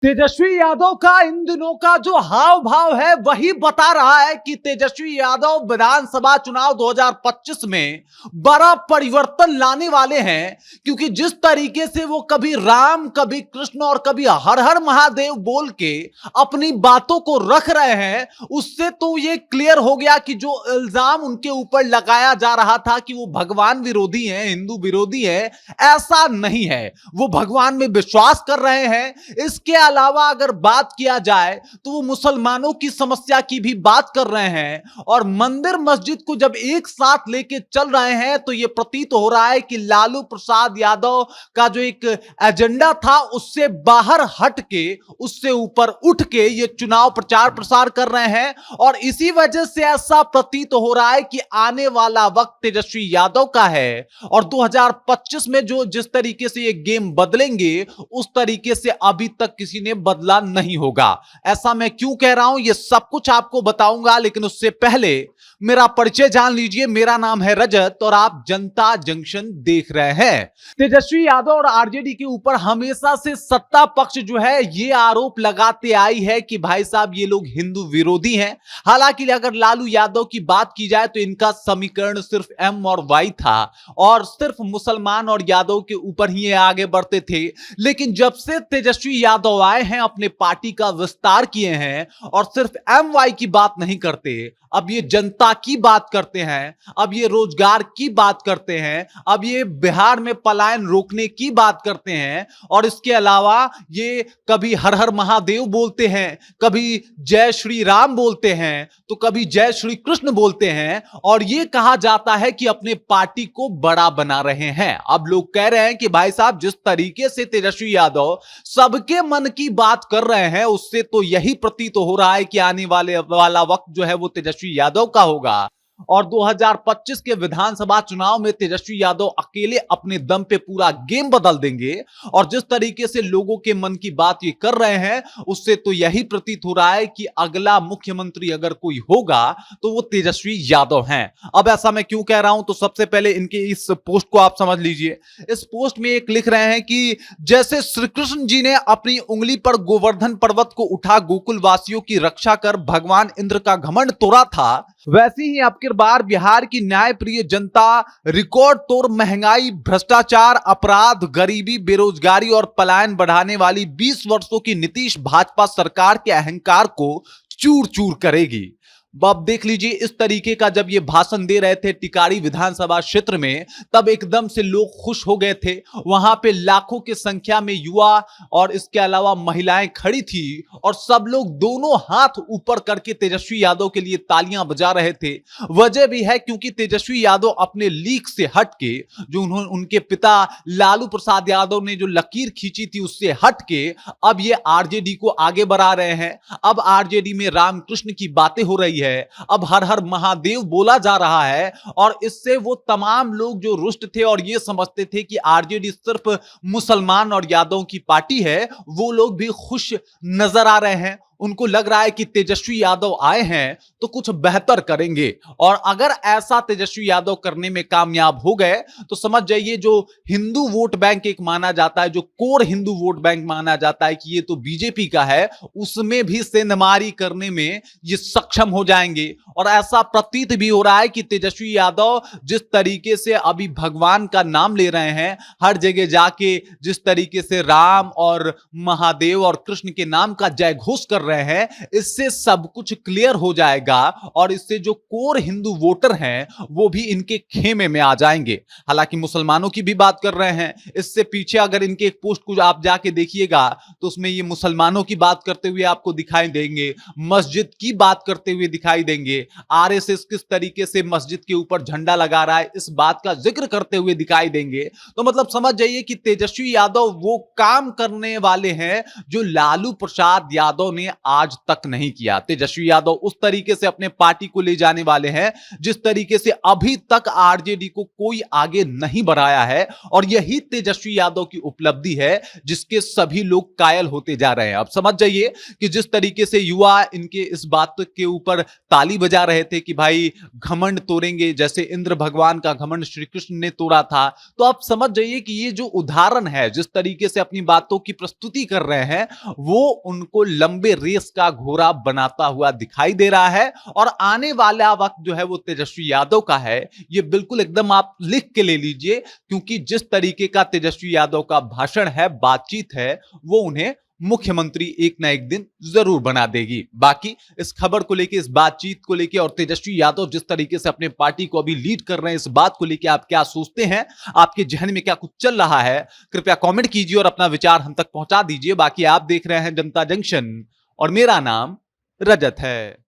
तेजस्वी यादव का इन दिनों का जो हाव भाव है वही बता रहा है कि तेजस्वी यादव विधानसभा चुनाव 2025 में बड़ा परिवर्तन लाने वाले हैं। क्योंकि जिस तरीके से वो कभी राम, कभी कृष्ण और कभी हर हर महादेव बोल के अपनी बातों को रख रहे हैं, उससे तो ये क्लियर हो गया कि जो इल्जाम उनके ऊपर लगाया जा रहा था कि वो भगवान विरोधी हैं, हिंदू विरोधी हैं, ऐसा नहीं है। वो भगवान में विश्वास कर रहे हैं। इसके अलावा अगर बात किया जाए तो वो मुसलमानों की समस्या की भी बात कर रहे हैं और मंदिर मस्जिद को जब एक साथ लेके चल रहे हैं तो यह प्रतीत हो रहा है कि लालू प्रसाद यादव का जो एक एजेंडा था उससे बाहर हट के, उससे ऊपर उठ के ये चुनाव प्रचार प्रसार कर रहे हैं। और इसी वजह से ऐसा प्रतीत हो रहा है कि आने वाला वक्त तेजस्वी यादव का है और 2025 में जो जिस तरीके से ये गेम बदलेंगे उस तरीके से अभी तक किसी ने बदला नहीं होगा। ऐसा मैं क्यों कह रहा हूं ये सब कुछ आपको बताऊंगा, लेकिन उससे पहले मेरा परिचय जान लीजिए। मेरा नाम है रजत और आप जनता जंक्शन देख रहे हैं। तेजस्वी यादव और आरजेडी के ऊपर हमेशा से सत्ता पक्ष जो है ये आरोप लगाते आई है कि भाई साहब ये लोग हिंदू विरोधी हैं। हालांकि अगर लालू यादव की बात की जाए तो इनका समीकरण सिर्फ एम और वाई था और सिर्फ मुसलमान और यादव के ऊपर ही ये आगे बढ़ते थे। लेकिन जब से तेजस्वी यादव आए हैं, अपने पार्टी का विस्तार किए हैं और सिर्फ एम वाई की बात नहीं करते, अब ये जनता की बात करते हैं, अब ये रोजगार की बात करते हैं, अब ये बिहार में पलायन रोकने की बात करते हैं। और इसके अलावा ये कभी हर हर महादेव बोलते हैं, कभी जय श्री राम बोलते हैं, तो कभी जय श्री कृष्ण बोलते हैं और ये कहा जाता है कि अपने पार्टी को बड़ा बना रहे हैं। अब लोग कह रहे हैं कि भाई साहब जिस तरीके से तेजस्वी यादव सबके मन की बात कर रहे हैं उससे तो यही प्रतीत हो रहा है कि आने वाला वक्त जो है वो तेजस्वी यादव का होगा और 2025 के विधानसभा चुनाव में तेजस्वी यादव अकेले अपने दम पे पूरा गेम बदल देंगे। और जिस तरीके से लोगों के मन की बात ये कर रहे हैं उससे तो यही प्रतीत हो रहा है कि अगला मुख्यमंत्री अगर कोई होगा तो वो तेजस्वी यादव हैं। अब ऐसा मैं क्यों कह रहा हूं तो सबसे पहले इनके इस पोस्ट को आप समझ लीजिए। इस पोस्ट में एक लिख रहे हैं कि जैसे श्री कृष्ण जी ने अपनी उंगली पर गोवर्धन पर्वत को उठा गोकुल वासियों की रक्षा कर भगवान इंद्र का घमंड तोड़ा था, वैसे ही अब की बार बिहार की न्याय प्रिय जनता रिकॉर्ड तोड़ महंगाई, भ्रष्टाचार, अपराध, गरीबी, बेरोजगारी और पलायन बढ़ाने वाली 20 वर्षों की नीतीश भाजपा सरकार के अहंकार को चूर चूर करेगी। अब देख लीजिए इस तरीके का जब ये भाषण दे रहे थे टिकारी विधानसभा क्षेत्र में तब एकदम से लोग खुश हो गए थे। वहां पे लाखों की संख्या में युवा और इसके अलावा महिलाएं खड़ी थी और सब लोग दोनों हाथ ऊपर करके तेजस्वी यादव के लिए तालियां बजा रहे थे। वजह भी है क्योंकि तेजस्वी यादव अपने लीक से हट के, जो उनके पिता लालू प्रसाद यादव ने जो लकीर खींची थी उससे हट के अब ये आरजेडी को आगे बढ़ा रहे हैं। अब आरजेडी में रामकृष्ण की बातें हो रही है, अब हर हर महादेव बोला जा रहा है और इससे वो तमाम लोग जो रुष्ट थे और ये समझते थे कि आरजेडी सिर्फ मुसलमान और यादव की पार्टी है, वो लोग भी खुश नजर आ रहे हैं। उनको लग रहा है कि तेजस्वी यादव आए हैं तो कुछ बेहतर करेंगे और अगर ऐसा तेजस्वी यादव करने में कामयाब हो गए तो समझ जाइए जो हिंदू वोट बैंक एक माना जाता है, जो कोर हिंदू वोट बैंक माना जाता है कि ये तो बीजेपी का है, उसमें भी सेंधमारी करने में ये सक्षम हो जाएंगे। और ऐसा प्रतीत भी हो रहा है कि तेजस्वी यादव जिस तरीके से अभी भगवान का नाम ले रहे हैं, हर जगह जाके जिस तरीके से राम और महादेव और कृष्ण के नाम का जय घोष कर रहे हैं, इससे सब कुछ क्लियर हो जाएगा और इससे जो कोर हिंदू वोटर हैं वो भी इनके खेमे में आ जाएंगे। हालांकि मुसलमानों की भी बात कर रहे हैं, इससे पीछे अगर इनके एक पोस्ट को आप जाके देखिएगा तो उसमें ये मुसलमानों की बात करते हुए आपको दिखाई देंगे, मस्जिद की बात करते हुए दिखाई देंगे, आरएसएस किस तरीके से मस्जिद के ऊपर झंडा लगा रहा है इस बात का जिक्र करते हुए दिखाई देंगे। तो मतलब समझ जाइए कि तेजस्वी यादव वो काम करने वाले हैं जो लालू प्रसाद यादव ने आज तक नहीं किया। तेजस्वी यादव उस तरीके से अपने पार्टी को ले जाने वाले हैं जिस तरीके से अभी तक आरजेडी को कोई आगे नहीं बढ़ाया है, और यही तेजस्वी यादव की उपलब्धि है जिसके सभी लोग कायल होते जा रहे हैं। अब समझ जाइए कि जिस तरीके से युवा इनके इस बात के ऊपर ताली बजा रहे थे कि भाई घमंड तोड़ेंगे, जैसे इंद्र भगवान का घमंड श्री कृष्ण ने तोड़ा था, तो आप समझ जाइए कि ये जो उदाहरण है, जिस तरीके से अपनी बातों की प्रस्तुति कर रहे हैं, वो उनको लंबे रेस का घोड़ा बनाता हुआ दिखाई दे रहा है। और आने वाला वक्त जो है वो तेजस्वी यादव का है, ये बिल्कुल एकदम आप लिख के ले लीजिए, क्योंकि जिस तरीके का तेजस्वी यादव का भाषण है, बातचीत है, वो उन्हें मुख्यमंत्री एक ना एक दिन जरूर बना देगी। बाकी इस खबर को लेके, इस बातचीत को लेके और तेजस्वी यादव जिस तरीके से अपने पार्टी को अभी लीड कर रहे हैं, इस बात को लेके आप क्या सोचते हैं? आपके जहन में क्या कुछ चल रहा है? कृपया कमेंट कीजिए और अपना विचार हम तक पहुंचा दीजिए। बाकी आप देख रहे हैं जनता जंक्शन और मेरा नाम रजत है।